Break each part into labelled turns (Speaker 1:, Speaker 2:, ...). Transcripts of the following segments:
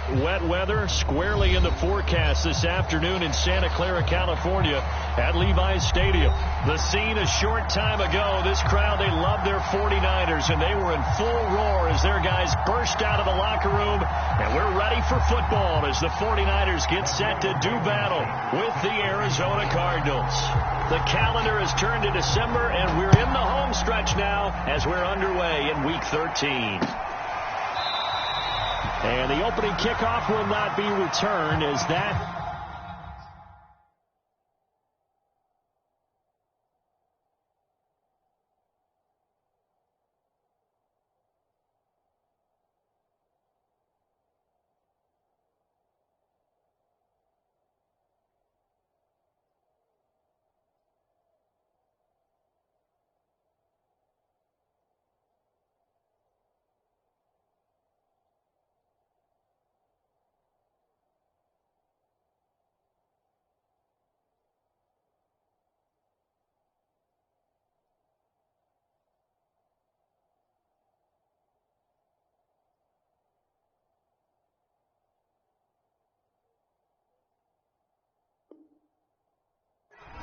Speaker 1: Wet weather squarely in the forecast this afternoon in Santa Clara, California at Levi's Stadium. The scene a short time ago. This crowd, they love their 49ers, and they were in full roar as their guys burst out of the locker room. And we're ready for football as the 49ers get set to do battle with the Arizona Cardinals. The calendar has turned to December, and we're in the home stretch now as we're underway in Week 13. And the opening kickoff will not be returned as that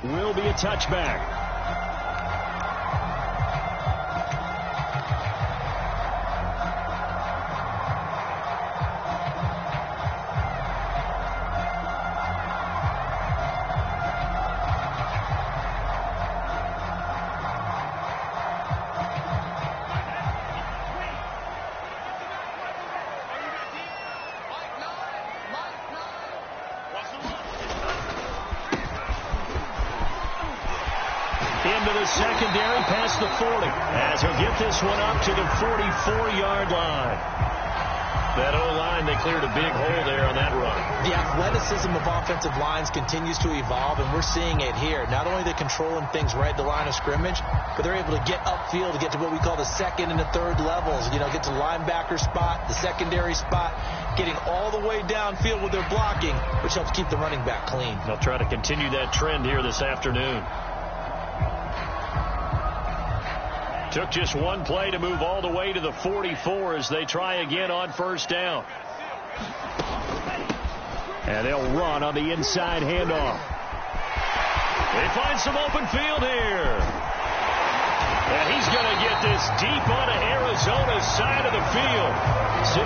Speaker 1: will be a touchback. Into the secondary past the 40 as he'll get this one up to the 44-yard line. That O-line, they cleared a big hole there on that run.
Speaker 2: The athleticism of offensive lines continues to evolve, and we're seeing it here. Not only are they controlling things right at the line of scrimmage, but they're able to get upfield to get to what we call the second and the third levels. You know, get to the linebacker spot, the secondary spot, getting all the way downfield with their blocking, which helps keep the running back clean.
Speaker 1: They'll try to continue that trend here this afternoon. Took just one play to move all the way to the 44 as they try again on first down. And they'll run on the inside handoff. They find some open field here. And he's going to get this deep onto Arizona's side of the field.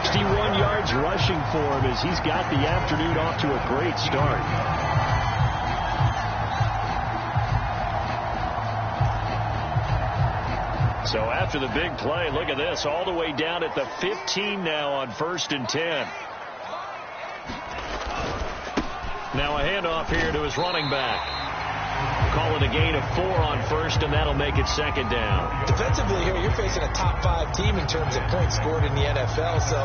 Speaker 1: 61 yards rushing for him as he's got the afternoon off to a great start. So after the big play, look at this, all the way down at the 15 now on 1st and 10. Now a handoff here to his running back. Call it a gain of 4 on 1st, and that'll make it 2nd down.
Speaker 2: Defensively here, you're facing a top 5 team in terms of points scored in the NFL. So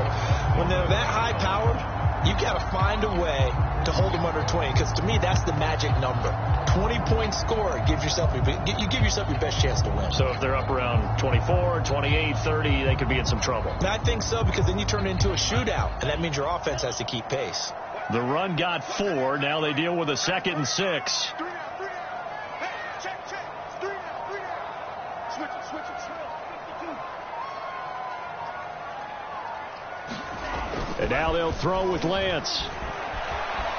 Speaker 2: when they're that high-powered, you've got to find a way to hold them under 20, because to me, that's the magic number. 20 points scored, you give yourself your best chance to win.
Speaker 1: So if they're up around 24, 28, 30, they could be in some trouble.
Speaker 2: And I think so, because then you turn it into a shootout, and that means your offense has to keep pace.
Speaker 1: The run got 4. Now they deal with a 2nd and 6. And now they'll throw with Lance.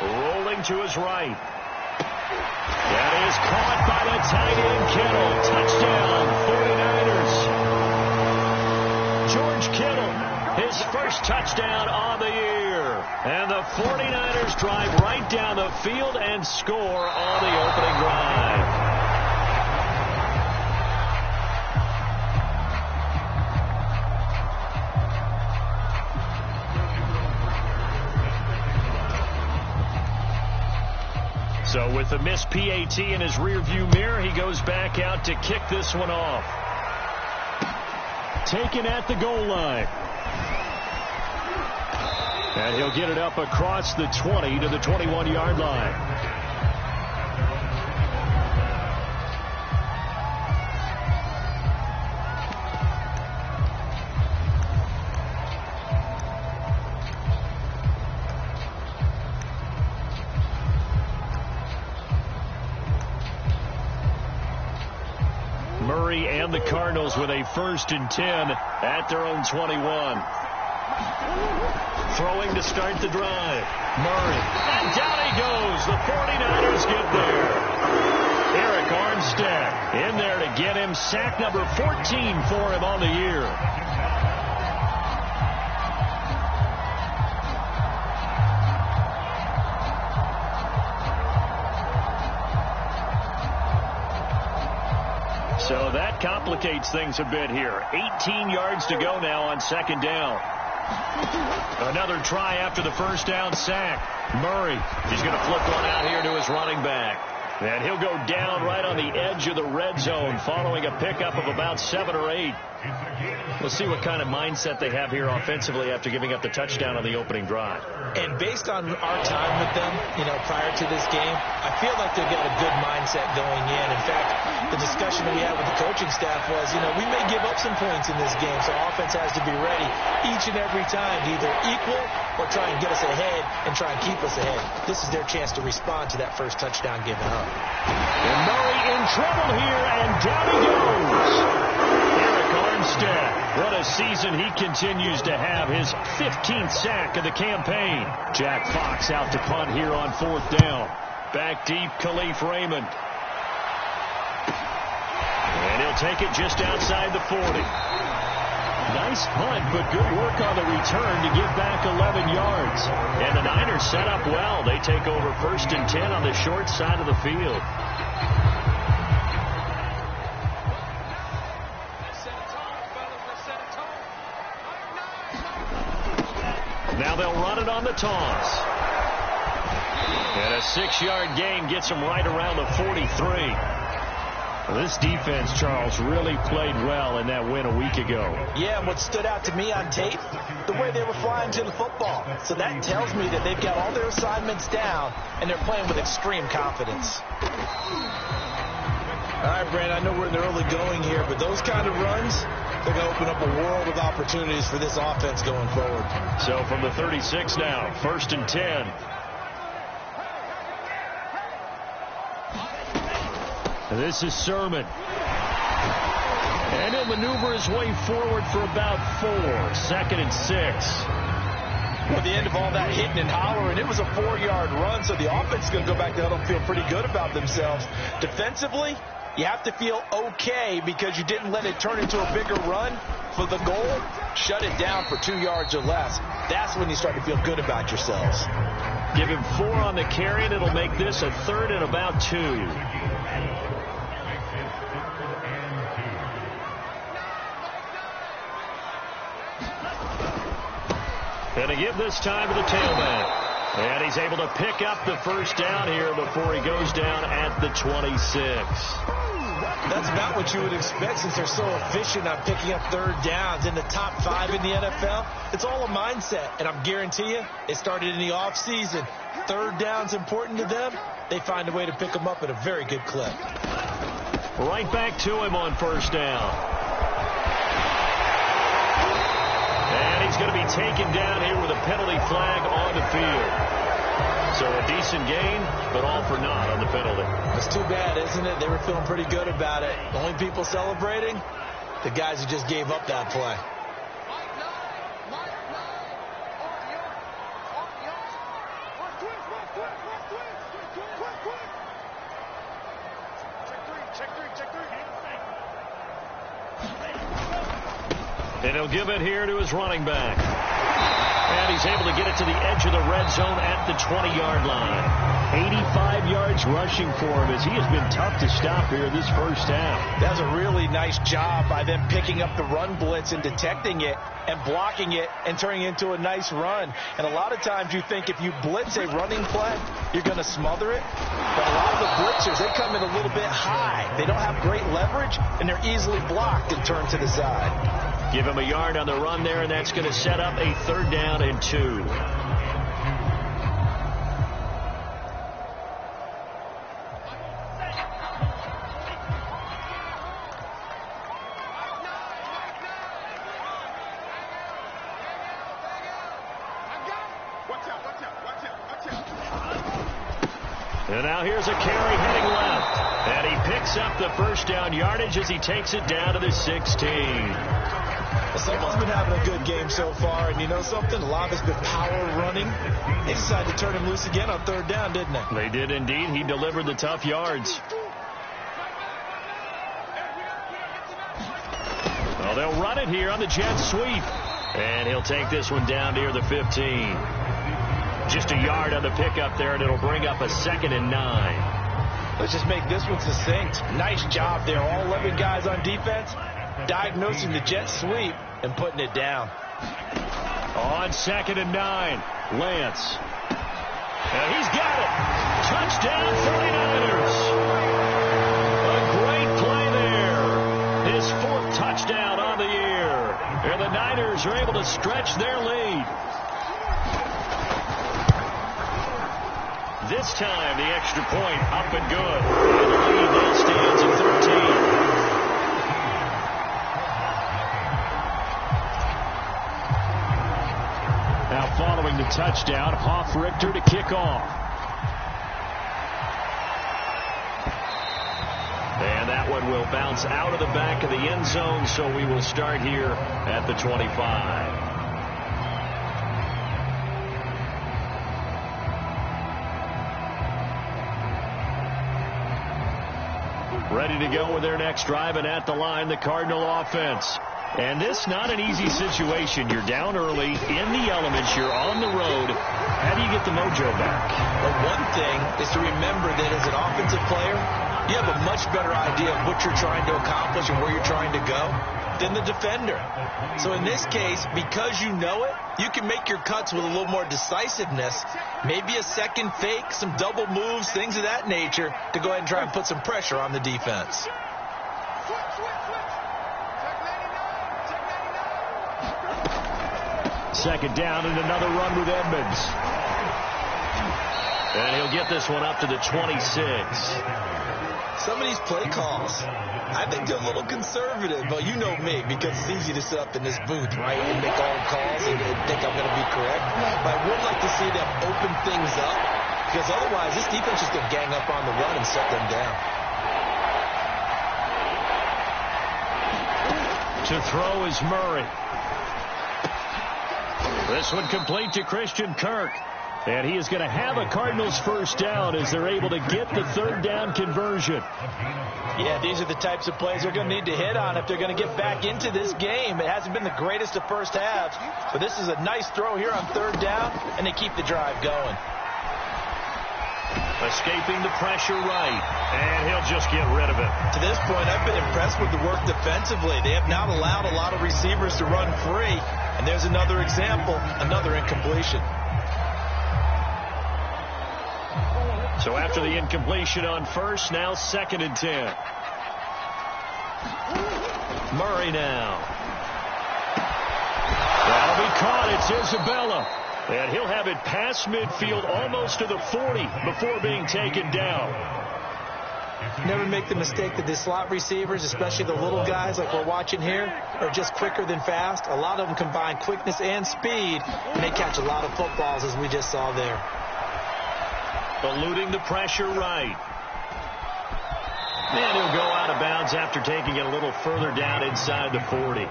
Speaker 1: Rolling to his right. That is caught by the tight end Kittle. Touchdown, 49ers. George Kittle, his first touchdown on the year. And the 49ers drive right down the field and score on the opening drive. So with the missed PAT in his rearview mirror, he goes back out to kick this one off. Taken at the goal line. And he'll get it up across the 20 to the 21-yard line. Murray and the Cardinals with a 1st and 10 at their own 21. Throwing to start the drive. Murray. And down he goes. The 49ers get there. Eric Armstead in there to get him sack number 14 for him on the year. So that complicates things a bit here. 18 yards to go now on second down. Another try after the first down sack. Murray, he's going to flip one out here to his running back. And he'll go down right on the edge of the red zone following a pickup of about 7 or 8. We'll see what kind of mindset they have here offensively after giving up the touchdown on the opening drive.
Speaker 2: And based on our time with them, prior to this game, I feel like they've got a good mindset going in. In fact, the discussion we had with the coaching staff was, we may give up some points in this game, so offense has to be ready each and every time to either equal or try and get us ahead and try and keep us ahead. This is their chance to respond to that first touchdown given up.
Speaker 1: And Murray in trouble here, and down he goes. Eric Armstead, what a season he continues to have, his 15th sack of the campaign. Jack Fox out to punt here on fourth down. Back deep, Khalif Raymond. And he'll take it just outside the 40. Nice punt, but good work on the return to get back 11 yards. And the Niners set up well. They take over 1st and 10 on the short side of the field. Now they'll run it on the toss. And a 6-yard gain gets them right around the 43. This defense, Charles, really played well in that win a week ago.
Speaker 2: Yeah, and what stood out to me on tape, the way they were flying to the football. So that tells me that they've got all their assignments down, and they're playing with extreme confidence. All right, Brand, I know we're in the early going here, but those kind of runs, they're going to open up a world of opportunities for this offense going forward.
Speaker 1: So from the 36 now, 1st and 10. This is Sermon. And he'll maneuver his way forward for about 4. 2nd and 6.
Speaker 2: At the end of all that hitting and hollering, it was a 4-yard run, so the offense is going to go back there and feel pretty good about themselves. Defensively, you have to feel okay because you didn't let it turn into a bigger run for the goal. Shut it down for 2 yards or less. That's when you start to feel good about yourselves.
Speaker 1: Give him 4 on the carry, and it'll make this a 3rd and about 2. And to give this time to the tailback. And he's able to pick up the first down here before he goes down at the 26.
Speaker 2: That's about what you would expect since they're so efficient on picking up 3rd downs in the top 5 in the NFL. It's all a mindset, and I'm guarantee you it started in the offseason. 3rd down's important to them. They find a way to pick them up at a very good clip.
Speaker 1: Right back to him on 1st down. And he's going to be taken down here with a penalty flag on the field. So a decent gain, but all for naught on the penalty.
Speaker 2: It's too bad, isn't it? They were feeling pretty good about it. The only people celebrating, the guys who just gave up that play.
Speaker 1: And he'll give it here to his running back. And he's able to get it to the edge of the red zone at the 20-yard line. 85 yards rushing for him as he has been tough to stop here this first half.
Speaker 2: That's a really nice job by them picking up the run blitz and detecting it and blocking it and turning it into a nice run. And a lot of times you think if you blitz a running play, you're going to smother it. But a lot of the blitzers, they come in a little bit high. They don't have great leverage, and they're easily blocked and turned to the side.
Speaker 1: Give him a yard on the run there, and that's going to set up a 3rd down and 2. And now here's a carry heading left. And he picks up the first down yardage as he takes it down to the 16.
Speaker 2: Well, someone's been having a good game so far, and you know something? A lot of it's been power running. They decided to turn him loose again on third down, didn't they?
Speaker 1: They did indeed. He delivered the tough yards. Well, they'll run it here on the jet sweep. And he'll take this one down near the 15. Just a yard on the pickup there, and it'll bring up a 2nd and 9.
Speaker 2: Let's just make this one succinct. Nice job there. All 11 guys on defense diagnosing the jet sweep and putting it down.
Speaker 1: On 2nd and 9, Lance. And he's got it. Touchdown 49ers. A great play there. His 4th touchdown on the year. And the Niners are able to stretch their lead. This time, the extra point up and good. And the lead now stands at 13. Now following the touchdown, Hoff-Richter to kick off. And that one will bounce out of the back of the end zone, so we will start here at the 25. Ready to go with their next drive, and at the line, the Cardinal offense. And this not an easy situation. You're down early, in the elements, you're on the road. How do you get the mojo back?
Speaker 2: Well, one thing is to remember that as an offensive player, you have a much better idea of what you're trying to accomplish and where you're trying to go than the defender. So in this case, because you know it, you can make your cuts with a little more decisiveness, maybe a second fake, some double moves, things of that nature, to go ahead and try and put some pressure on the defense.
Speaker 1: Second down and another run with Edmonds. And he'll get this one up to the 26.
Speaker 2: Some of these play calls, I think they're a little conservative, but you know me, because it's easy to sit up in this booth, right, and make all the calls and think I'm going to be correct. But I would like to see them open things up, because otherwise this defense is going to gang up on the run and shut them down.
Speaker 1: To throw is Murray. This one complete to Christian Kirk. And he is going to have a Cardinals first down as they're able to get the third down conversion.
Speaker 2: Yeah, these are the types of plays they're going to need to hit on if they're going to get back into this game. It hasn't been the greatest of first halves, but this is a nice throw here on third down, and they keep the drive going.
Speaker 1: Escaping the pressure right, and he'll just get rid of it.
Speaker 2: To this point, I've been impressed with the work defensively. They have not allowed a lot of receivers to run free, and there's another example, another incompletion.
Speaker 1: So after the incompletion on first, now 2nd and 10. Murray now. That'll be caught. It's Isabella. And he'll have it past midfield almost to the 40 before being taken down.
Speaker 2: Never make the mistake that the slot receivers, especially the little guys like we're watching here, are just quicker than fast. A lot of them combine quickness and speed, and they catch a lot of footballs, as we just saw there.
Speaker 1: Eluding the pressure right. And he'll go out of bounds after taking it a little further down inside the 40.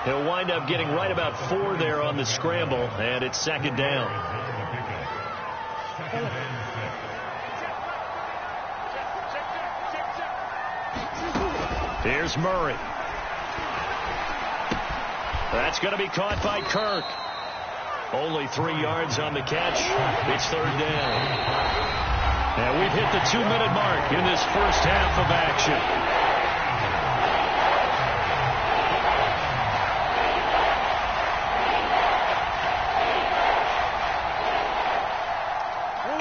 Speaker 1: He'll wind up getting right about 4 there on the scramble, and it's 2nd down. Here's Murray. That's going to be caught by Kirk. Only 3 yards on the catch. It's 3rd down. And we've hit the 2-minute mark in this first half of action.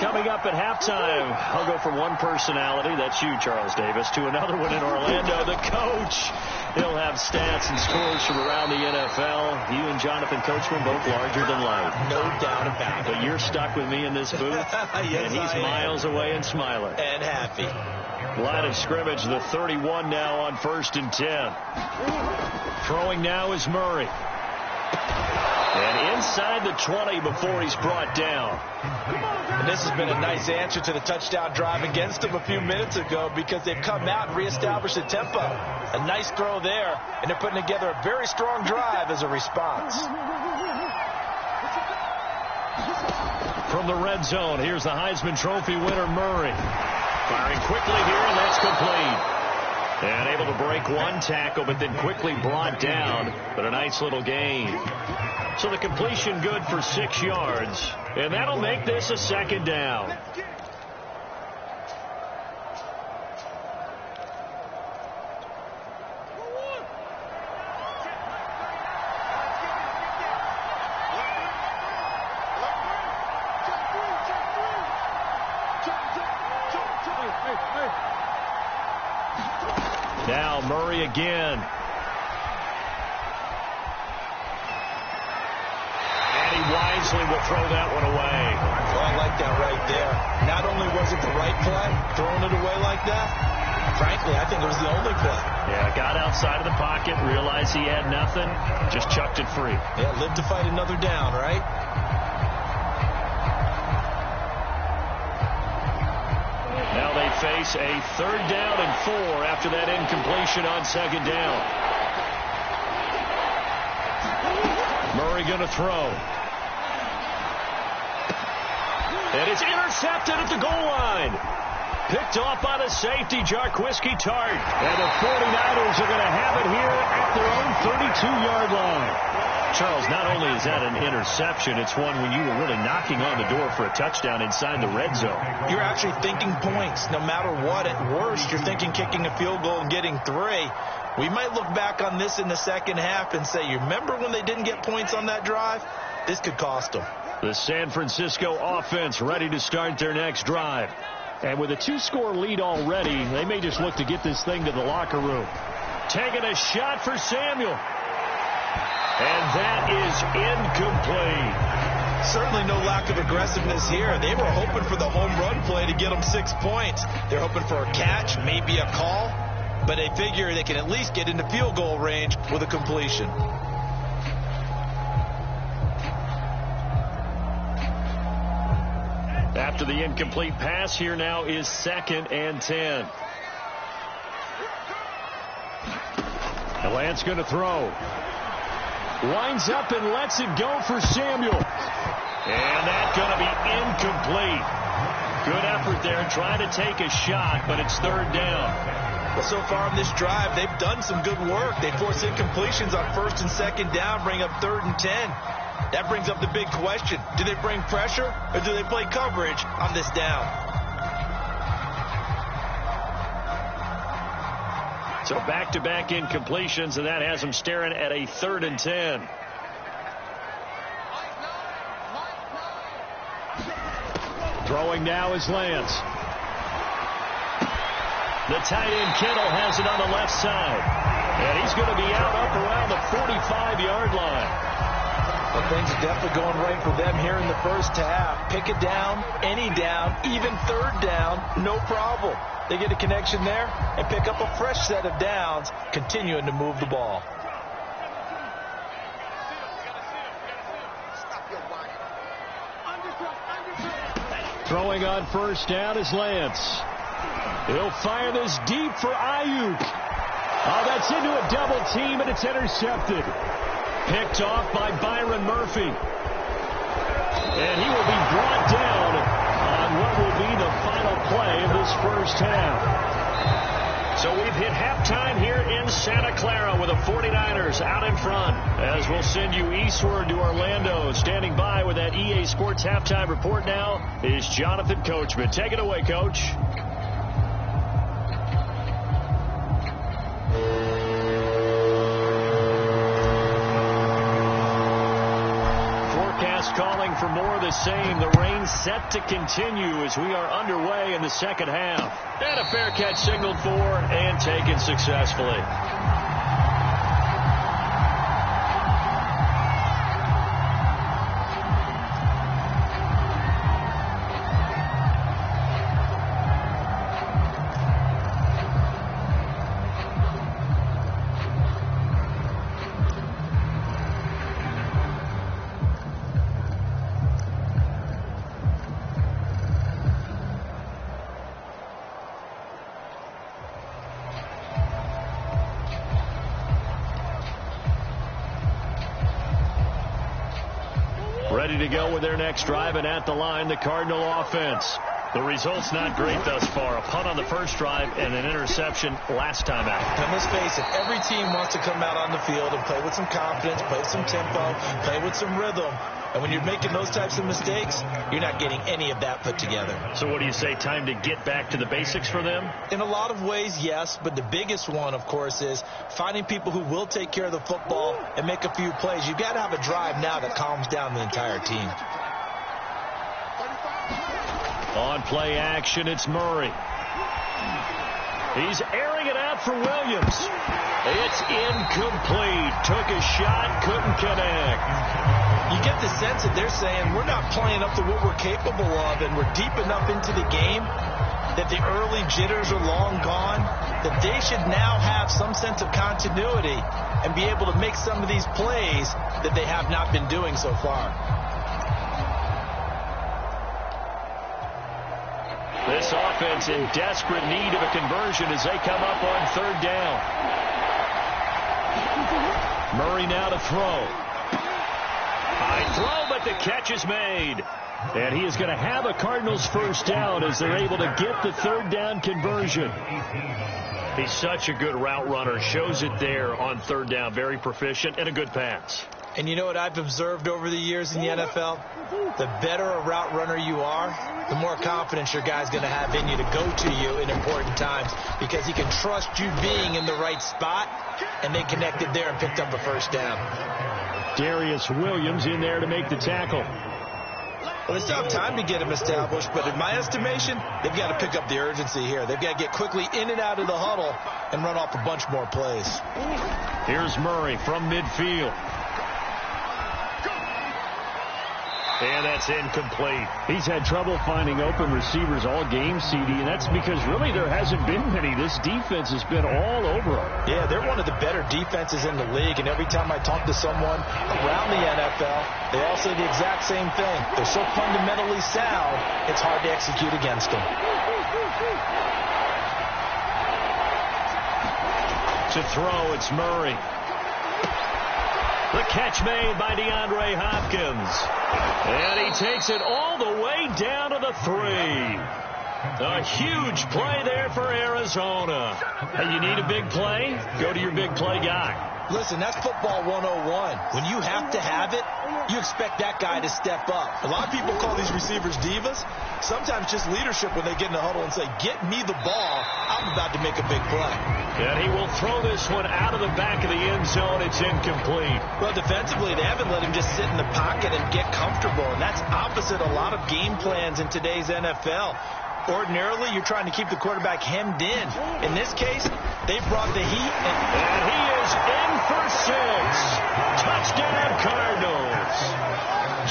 Speaker 1: Coming up at halftime, I'll go from one personality, that's you, Charles Davis, to another one in Orlando, the coach. He'll have stats and scores from around the NFL. You and Jonathan Coachman both larger than life.
Speaker 2: No doubt about it.
Speaker 1: But you're stuck with me in this booth,
Speaker 2: yes,
Speaker 1: and he's miles away and smiling.
Speaker 2: And happy.
Speaker 1: Line of scrimmage, the 31 now on 1st and 10. Throwing now is Murray. And inside the 20 before he's brought down.
Speaker 2: And this has been a nice answer to the touchdown drive against them a few minutes ago because they've come out and reestablished the tempo. A nice throw there, and they're putting together a very strong drive as a response.
Speaker 1: From the red zone, here's the Heisman Trophy winner, Murray. Firing quickly here, and that's complete. And able to break one tackle, but then quickly brought down. But a nice little gain. So the completion good for 6 yards. And that'll make this a second down. Now Murray again. And he wisely will throw that one away.
Speaker 2: Well, I like that right there. Not only was it the right play, throwing it away like that, frankly, I think it was the only play.
Speaker 1: Yeah, got outside of the pocket, realized he had nothing, just chucked it free.
Speaker 2: Yeah, lived to fight another down, right?
Speaker 1: Now they face a 3rd down and 4 after that incompletion on 2nd down. Murray going to throw. And it's intercepted at the goal line. Picked off by the safety, Chkaho3. And the 49ers are going to have it here at their own 32-yard line. Charles, not only is that an interception, it's one when you were really knocking on the door for a touchdown inside the red zone.
Speaker 2: You're actually thinking points no matter what. At worst, you're thinking kicking a field goal and getting 3. We might look back on this in the second half and say, you remember when they didn't get points on that drive? This could cost them.
Speaker 1: The San Francisco offense ready to start their next drive. And with a 2-score lead already, they may just look to get this thing to the locker room. Taking a shot for Samuel. And that is incomplete.
Speaker 2: Certainly no lack of aggressiveness here. They were hoping for the home run play to get them 6 points. They're hoping for a catch, maybe a call, but they figure they can at least get into field goal range with a completion.
Speaker 1: After the incomplete pass, here now is 2nd and 10. And Lance going to throw. Winds up and lets it go for Samuel. And that's going to be incomplete. Good effort there trying to take a shot, but it's 3rd down.
Speaker 2: Well, so far on this drive, they've done some good work. They force incompletions on 1st and 2nd down, bring up 3rd and 10. That brings up the big question. Do they bring pressure or do they play coverage on this down?
Speaker 1: So back-to-back incompletions, and that has them staring at a 3rd and 10. Throwing now is Lance. The tight end Kittle has it on the left side. And he's going to be out up around the 45-yard line.
Speaker 2: Well, things are definitely going right for them here in the first half. Pick it down, any down, even 3rd down, no problem. They get a connection there and pick up a fresh set of downs, continuing to move the ball.
Speaker 1: Throwing on 1st down is Lance. He'll fire this deep for Ayuk. Oh, that's into a double team, and it's intercepted. Picked off by Byron Murphy. And he will be brought down on what will be the final play of this first half. So we've hit halftime here in Santa Clara with the 49ers out in front. As we'll send you eastward to Orlando. Standing by with that EA Sports halftime report now is Jonathan Coachman. Take it away, Coach. Calling for more of the same. The rain set to continue as we are underway in the second half. And a fair catch signaled for and taken successfully. Ready to go with their next drive, and at the line, the Cardinal offense. The result's not great thus far. A punt on the first drive and an interception last time out.
Speaker 2: And let's face it, every team wants to come out on the field and play with some confidence, play with some tempo, play with some rhythm. And when you're making those types of mistakes, you're not getting any of that put together.
Speaker 1: So what do you say, time to get back to the basics for them?
Speaker 2: In a lot of ways, yes. But the biggest one, of course, is finding people who will take care of the football and make a few plays. You've got to have a drive now that calms down the entire team.
Speaker 1: On play action, it's Murray. He's airing it out for Williams. It's incomplete. Took a shot, couldn't connect.
Speaker 2: You get the sense that they're saying we're not playing up to what we're capable of, and we're deep enough into the game that the early jitters are long gone, that they should now have some sense of continuity and be able to make some of these plays that they have not been doing so far.
Speaker 1: This offense in desperate need of a conversion as they come up on third down. Murray now to throw. High throw, but the catch is made. And he is going to have a Cardinals first down as they're able to get the third down conversion. He's such a good route runner. Shows it there on third down. Very proficient and a good pass.
Speaker 2: And you know what I've observed over the years in the NFL? The better a route runner you are, the more confidence your guy's going to have in you to go to you in important times because he can trust you being in the right spot, and they connected there and picked up a first down.
Speaker 1: Darius Williams in there to make the tackle.
Speaker 2: Well, they still have time to get him established, but in my estimation, they've got to pick up the urgency here. They've got to get quickly in and out of the huddle and run off a bunch more plays.
Speaker 1: Here's Murray from midfield. And that's incomplete. He's had trouble finding open receivers all game, CD, and that's because really there hasn't been many. This defense has been all over them.
Speaker 2: Yeah, they're one of the better defenses in the league, and every time I talk to someone around the NFL, they all say the exact same thing. They're so fundamentally sound, it's hard to execute against them.
Speaker 1: To throw, it's Murray. The catch made by DeAndre Hopkins. And he takes it all the way down to the 3. A huge play there for Arizona. Hey, you need a big play? Go to your big play guy.
Speaker 2: Listen, that's football 101. When you have to have it, you expect that guy to step up. A lot of people call these receivers divas. Sometimes just leadership when they get in the huddle and say, get me the ball. I'm about to make a big play.
Speaker 1: And he will throw this one out of the back of the end zone. It's incomplete.
Speaker 2: Well, defensively, they haven't let him just sit in the pocket and get comfortable. And that's opposite a lot of game plans in today's NFL. Ordinarily, you're trying to keep the quarterback hemmed in. In this case, they brought the heat.
Speaker 1: And he is in for 6. Touchdown, Cardinals.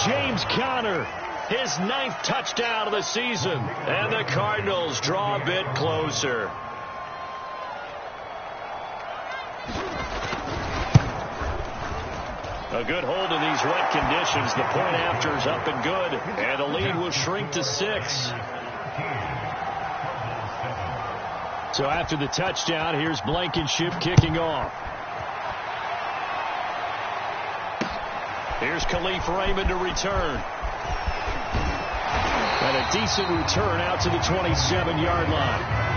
Speaker 1: James Conner, his 9th touchdown of the season. And the Cardinals draw a bit closer. A good hold in these wet conditions. The point after is up and good. And the lead will shrink to 6. So after the touchdown, here's Blankenship kicking off. Here's Khalif Raymond to return. And a decent return out to the 27-yard line.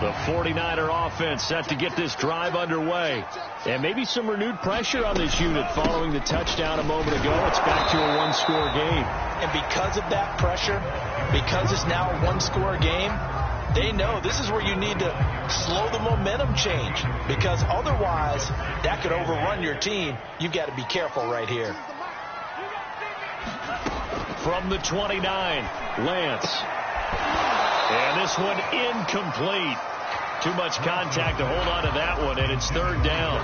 Speaker 1: The 49er offense set to get this drive underway. And maybe some renewed pressure on this unit following the touchdown a moment ago. It's back to a one-score game.
Speaker 2: And because of that pressure, because it's now a one-score game, they know this is where you need to slow the momentum change. Because otherwise, that could overrun your team. You've got to be careful right here.
Speaker 1: From the 29, Lance. And this one incomplete. Too much contact to hold on to that one, and it's third down.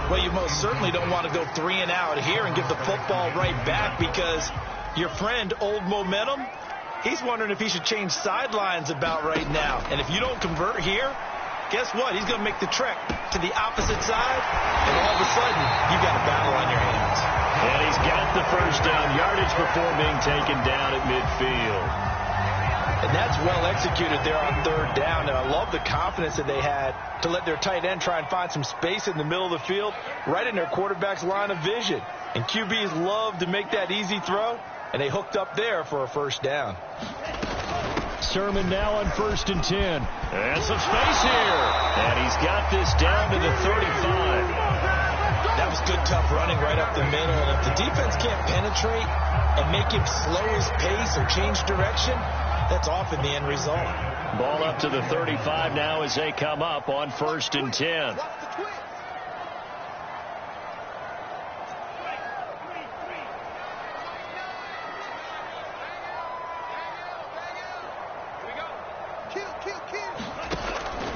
Speaker 2: Well, you most certainly don't want to go 3 and out here and give the football right back because your friend, Old Momentum, he's wondering if he should change sidelines about right now. And if you don't convert here, guess what? He's going to make the trek to the opposite side, and all of a sudden, you've got a battle on your hands.
Speaker 1: And he's got the first down yardage before being taken down at midfield.
Speaker 2: And that's well executed there on third down. And I love the confidence that they had to let their tight end try and find some space in the middle of the field, right in their quarterback's line of vision. And QBs love to make that easy throw, and they hooked up there for a first down.
Speaker 1: Sermon now on 1st and 10. And some space here. And he's got this down to the 35.
Speaker 2: That was good, tough running right up the middle. And if the defense can't penetrate and make him slow his pace or change direction, that's often the end result.
Speaker 1: Ball up to the 35 now as they come up on 1st and 10.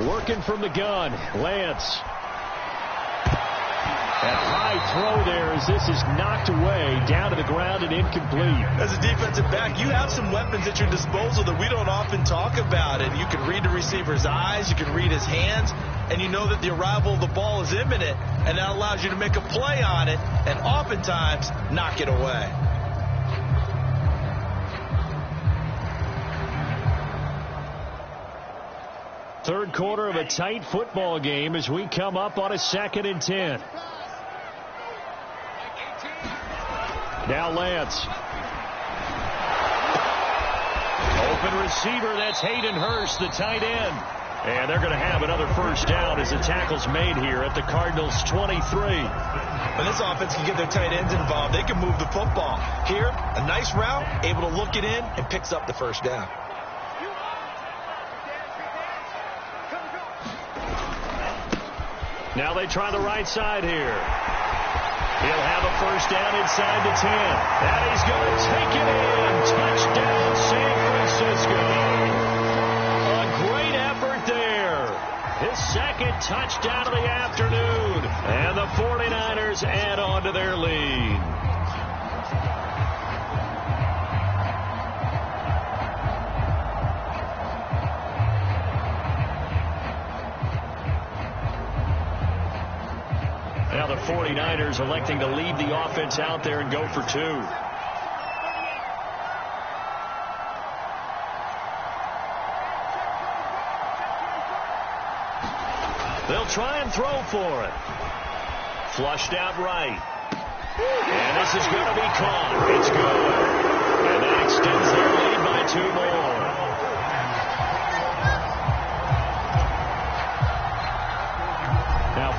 Speaker 1: Working from the gun, Lance. And high throw there as this is knocked away, down to the ground and incomplete.
Speaker 2: As a defensive back, you have some weapons at your disposal that we don't often talk about. And you can read the receiver's eyes, you can read his hands, and you know that the arrival of the ball is imminent, and that allows you to make a play on it and oftentimes knock it away.
Speaker 1: Third quarter of a tight football game as we come up on a 2nd and 10. Now Lance. Open receiver, that's Hayden Hurst, the tight end. And they're going to have another first down as the tackle's made here at the Cardinals' 23.
Speaker 2: When this offense can get their tight ends involved, they can move the football. Here, a nice route, able to look it in, and picks up the first down.
Speaker 1: Now they try the right side here. He'll have a first down inside the 10. And he's going to take it in. Touchdown, San Francisco. A great effort there. His 2nd touchdown of the afternoon. And the 49ers add on to their lead. Now the 49ers electing to leave the offense out there and go for 2. They'll try and throw for it. Flushed out right. And this is going to be caught. It's good. And that extends their lead by 2 more.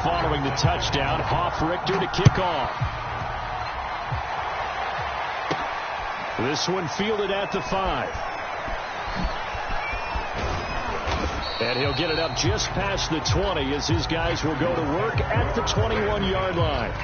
Speaker 1: Following the touchdown, Hoff-Richter to kick off. This one fielded at the 5. And he'll get it up just past the 20 as his guys will go to work at the 21-yard line.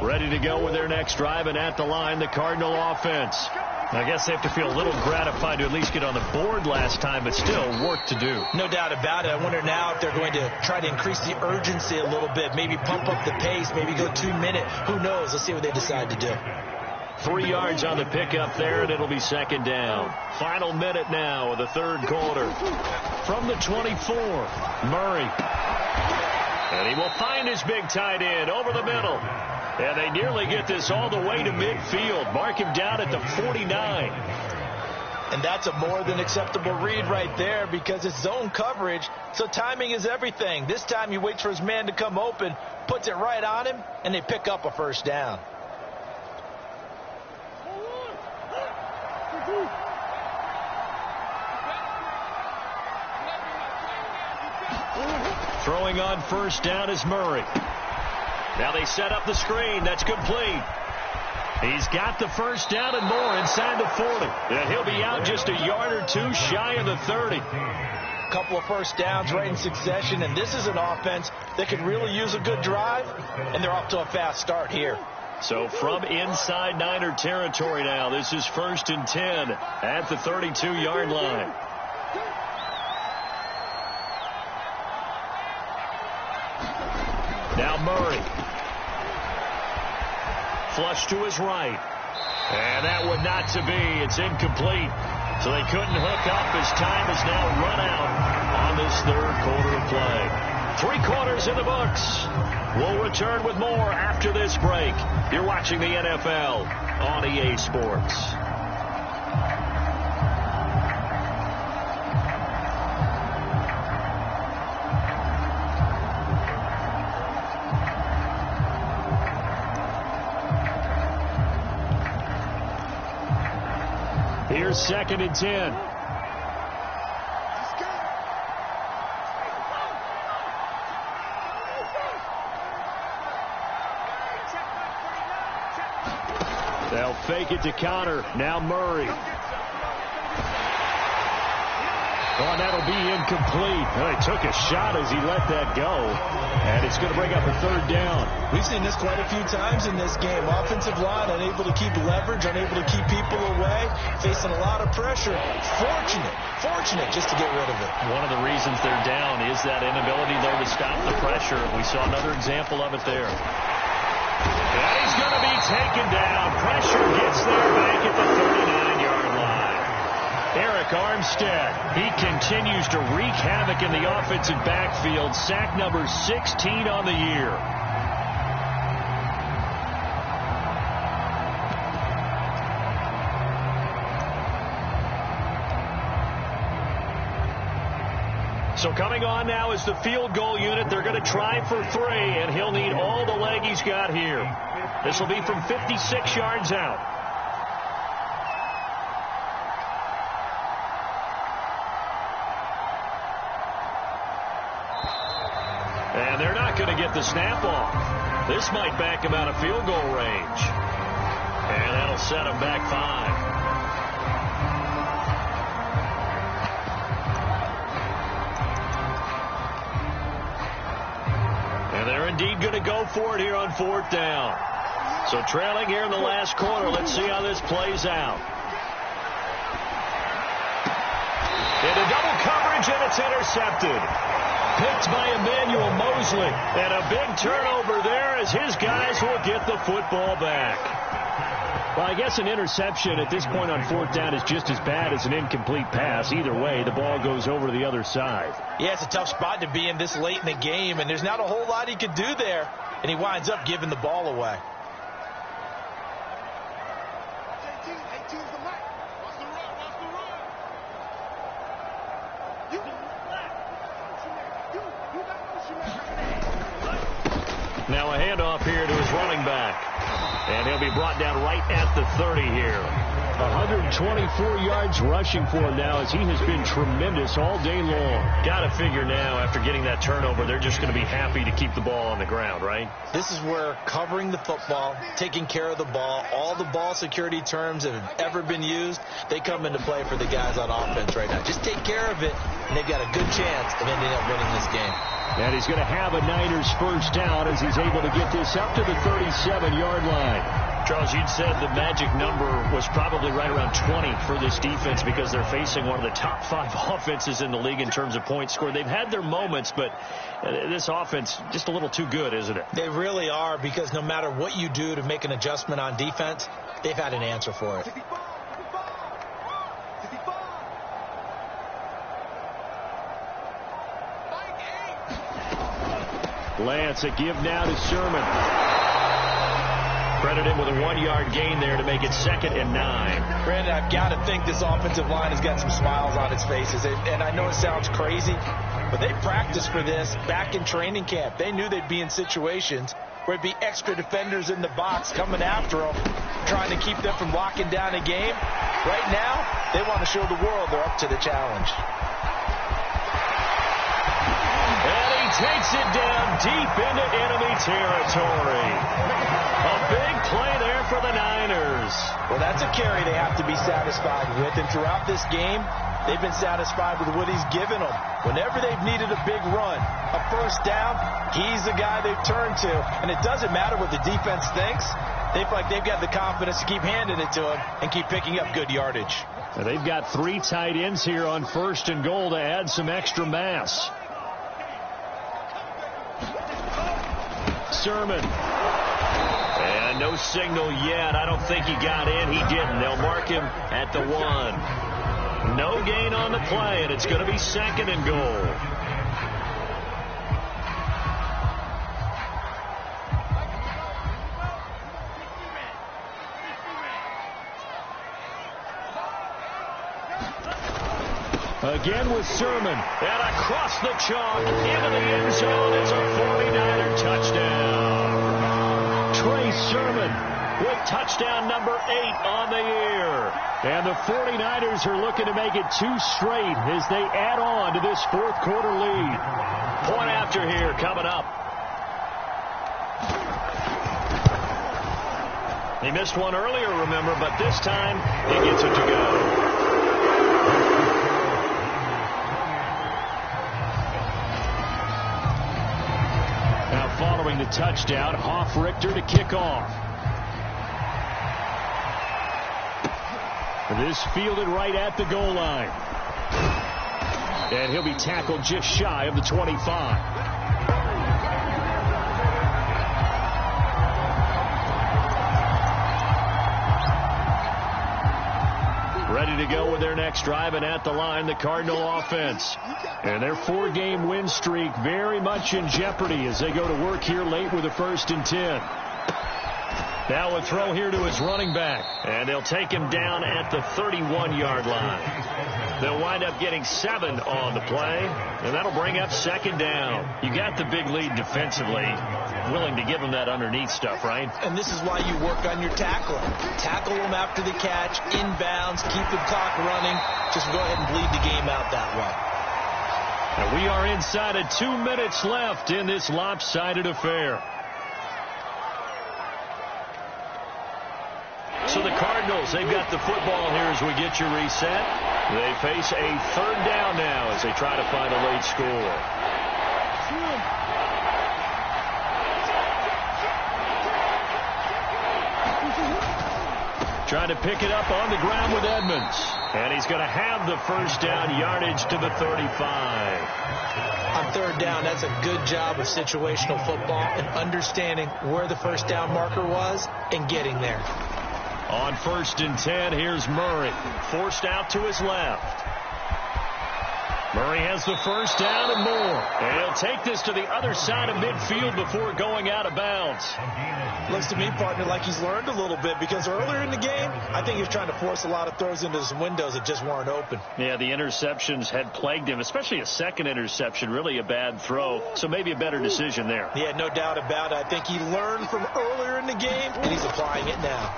Speaker 1: Ready to go with their next drive, and at the line, the Cardinal offense. I guess they have to feel a little gratified to at least get on the board last time, but still work to do.
Speaker 2: No doubt about it. I wonder now if they're going to try to increase the urgency a little bit, maybe pump up the pace, maybe go 2 minute. Who knows? Let's see what they decide to do.
Speaker 1: 3 yards on the pickup there, and it'll be 2nd down. Final minute now of the 3rd quarter. From the 24, Murray. And he will find his big tight end over the middle. And they nearly get this all the way to midfield. Mark him down at the 49.
Speaker 2: And that's a more than acceptable read right there because it's zone coverage, so timing is everything. This time he waits for his man to come open, puts it right on him, and they pick up a first down.
Speaker 1: Throwing on first down is Murray. Now they set up the screen. That's complete. He's got the first down and more inside the 40. And he'll be out just a yard or 2 shy of the 30.
Speaker 2: A couple of first downs right in succession, and this is an offense that could really use a good drive, and they're off to a fast start here.
Speaker 1: So from inside Niner territory now, this is 1st and 10 at the 32-yard line. Now Murray. Flush to his right. And that one not to be. It's incomplete. So they couldn't hook up as time has now run out on this third quarter of play. 3 quarters in the books. We'll return with more after this break. You're watching the NFL on EA Sports. Here's 2nd and 10. They'll fake it to Connor. Now Murray. Oh, and that'll be incomplete. Well, he took a shot as he let that go. And it's going to bring up a 3rd down.
Speaker 2: We've seen this quite a few times in this game. Offensive line unable to keep leverage, unable to keep people away, facing a lot of pressure. Fortunate just to get rid of it.
Speaker 1: One of the reasons they're down is that inability, though, to stop the pressure. We saw another example of it there. And he's going to be taken down. Pressure gets there back at the 39-yard line. Eric Armstead, he continues to wreak havoc in the offensive backfield. Sack number 16 on the year. So coming on now is the field goal unit. They're going to try for 3, and he'll need all the leg he's got here. This will be from 56 yards out. And they're not going to get the snap off. This might back him out of field goal range. And that'll set him back 5. And they're indeed going to go for it here on 4th down. So trailing here in the last quarter. Let's see how this plays out. Into double coverage, and it's intercepted. Picked by Emmanuel Mosley. And a big turnover there as his guys will get the football back. Well, I guess an interception at this point on 4th down is just as bad as an incomplete pass. Either way, the ball goes over to the other side.
Speaker 2: Yeah, it's a tough spot to be in this late in the game, and there's not a whole lot he could do there. And he winds up giving the ball away.
Speaker 1: Now a handoff here to his running back. And he'll be brought down right at the 30 here. 124 yards rushing for him now as he has been tremendous all day long. Got to figure now after getting that turnover, they're just going to be happy to keep the ball on the ground, right?
Speaker 2: This is where covering the football, taking care of the ball, all the ball security terms that have ever been used, they come into play for the guys on offense right now. Just take care of it, and they've got a good chance of ending up winning this game.
Speaker 1: And he's going to have a Niners 1st down as he's able to get this up to the 37-yard line. Charles, you'd said the magic number was probably right around 20 for this defense because they're facing one of the top 5 offenses in the league in terms of points scored. They've had their moments, but this offense just a little too good, isn't it?
Speaker 2: They really are, because no matter what you do to make an adjustment on defense, they've had an answer for it.
Speaker 1: Lance, a give now to Sherman. Credit him with a 1-yard gain there to make it 2nd and 9.
Speaker 2: Brandon, I've got to think this offensive line has got some smiles on its faces. And I know it sounds crazy, but they practiced for this back in training camp. They knew they'd be in situations where it'd be extra defenders in the box coming after them, trying to keep them from locking down a game. Right now, they want to show the world they're up to the challenge.
Speaker 1: Takes it down deep into enemy territory. A big play there for the Niners.
Speaker 2: Well, that's a carry they have to be satisfied with. And throughout this game, they've been satisfied with what he's given them. Whenever they've needed a big run, a 1st down, he's the guy they've turned to. And it doesn't matter what the defense thinks. They feel like they've got the confidence to keep handing it to him and keep picking up good yardage.
Speaker 1: And they've got 3 tight ends here on 1st and goal to add some extra mass. Sermon. And no signal yet. I don't think he got in. He didn't. They'll mark him at the 1. No gain on the play, and it's going to be 2nd and goal. Again with Sermon. And across the chalk into the end zone. It's a 49er touchdown. Trey Sermon with touchdown number 8 on the year. And the 49ers are looking to make it 2 straight as they add on to this 4th quarter lead. Point after here coming up. He missed one earlier, remember, but this time he gets it to go. Following the touchdown, Hoff-Richter to kick off. This fielded right at the goal line. And he'll be tackled just shy of the 25. Ready to go with their next drive, and at the line, the Cardinal offense. And their 4-game win streak very much in jeopardy as they go to work here late with a 1st and 10. Now a throw here to his running back, and they'll take him down at the 31-yard line. They'll wind up getting 7 on the play, and that'll bring up 2nd down. You got the big lead defensively. Willing to give him that underneath stuff, right?
Speaker 2: And this is why you work on your tackling. Tackle them after the catch, inbounds, keep the clock running. Just go ahead and bleed the game out that way.
Speaker 1: And we are inside of 2 minutes left in this lopsided affair. So the Cardinals, they've got the football here as we get you reset. They face a 3rd down now as they try to find a late score. Trying to pick it up on the ground with Edmonds. And he's going to have the 1st down yardage to the 35.
Speaker 2: On 3rd down, that's a good job of situational football and understanding where the 1st down marker was and getting there.
Speaker 1: On 1st and 10, here's Murray. Forced out to his left. Murray has the 1st down and more. And he'll take this to the other side of midfield before going out of bounds.
Speaker 2: Looks to me, partner, like he's learned a little bit, because earlier in the game, I think he was trying to force a lot of throws into some windows that just weren't open.
Speaker 1: Yeah, the interceptions had plagued him, especially a 2nd interception, really a bad throw. So maybe a better decision there.
Speaker 2: Yeah, no doubt about it. I think he learned from earlier in the game, and he's applying it now.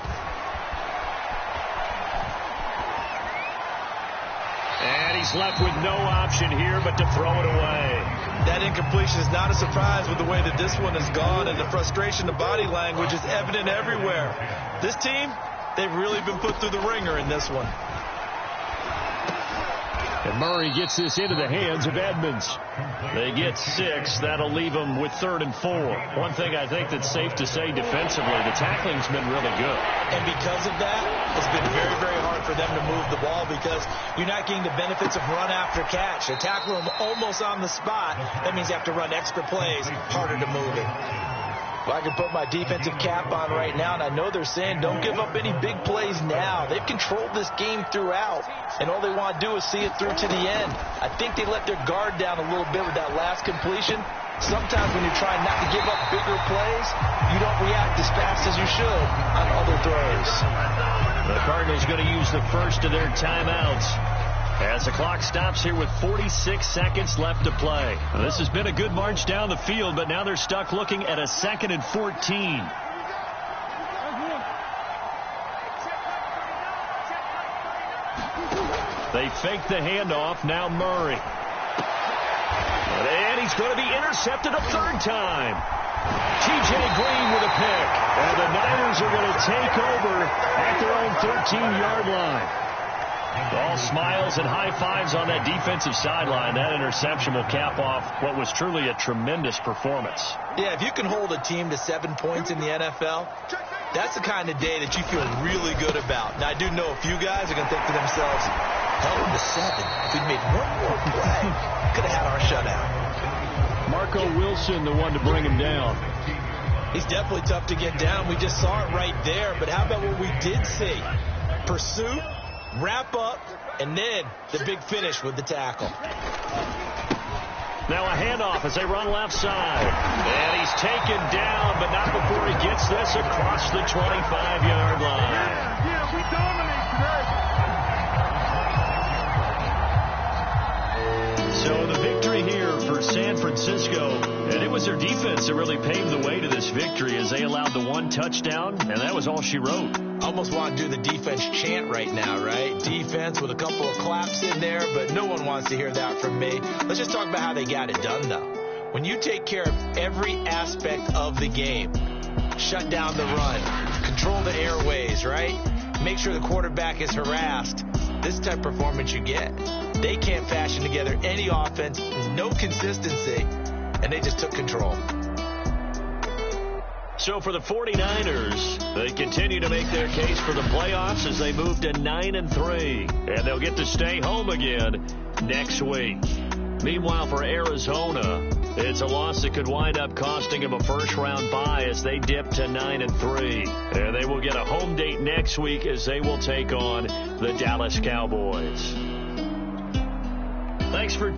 Speaker 1: And he's left with no option here but to throw it away.
Speaker 2: That incompletion is not a surprise with the way that this one has gone, and the frustration, the body language is evident everywhere. This team, they've really been put through the ringer in this one.
Speaker 1: And Murray gets this into the hands of Edmonds. They get 6. That'll leave them with 3rd and 4. One thing I think that's safe to say defensively, the tackling's been really good. And
Speaker 2: because of that, it's been very, very hard for them to move the ball because you're not getting the benefits of run after catch. They tackle them almost on the spot. That means you have to run extra plays, harder to move it. Well, I can put my defensive cap on right now, and I know they're saying don't give up any big plays now. They've controlled this game throughout, and all they want to do is see it through to the end. I think they let their guard down a little bit with that last completion. Sometimes when you're trying not to give up bigger plays, you don't react as fast as you should on other throws.
Speaker 1: The Cardinals going to use the first of their timeouts as the clock stops here with 46 seconds left to play. This has been a good march down the field, but now they're stuck looking at a 2nd and 14. They fake the handoff. Now Murray. And he's going to be intercepted a 3rd time. T.J. Green with a pick. And the Niners are going to take over at their own 13-yard line. All smiles and high fives on that defensive sideline. That interception will cap off what was truly a tremendous performance.
Speaker 2: Yeah, if you can hold a team to 7 points in the NFL, that's the kind of day that you feel really good about. Now, I do know a few guys are going to think to themselves, hell, in the 7. If we'd made one more play, could have had our shutout.
Speaker 1: Marco Wilson, the one to bring him down.
Speaker 2: He's definitely tough to get down. We just saw it right there. But how about what we did see? Pursuit, wrap up, And then the big finish with the tackle.
Speaker 1: Now a handoff as they run left side. And he's taken down, but not before he gets this across the 25-yard line.
Speaker 3: Yeah, we dominate today.
Speaker 1: So the victory here for San Francisco, and it was their defense that really paved the way to this victory as they allowed the one touchdown, and that was all she wrote.
Speaker 2: Almost want to do the defense chant right now, right? Defense with a couple of claps in there, but no one wants to hear that from me. Let's just talk about how they got it done, though. When you take care of every aspect of the game, shut down the run, control the airways, right? Make sure the quarterback is harassed. This type of performance you get. They can't fashion together any offense, no consistency, and they just took control.
Speaker 1: So for the 49ers, they continue to make their case for the playoffs as they move to 9-3, and they'll get to stay home again next week. Meanwhile, for Arizona, it's a loss that could wind up costing them a first-round bye as they dip to 9-3, and they will get a home date next week as they will take on the Dallas Cowboys. Thanks for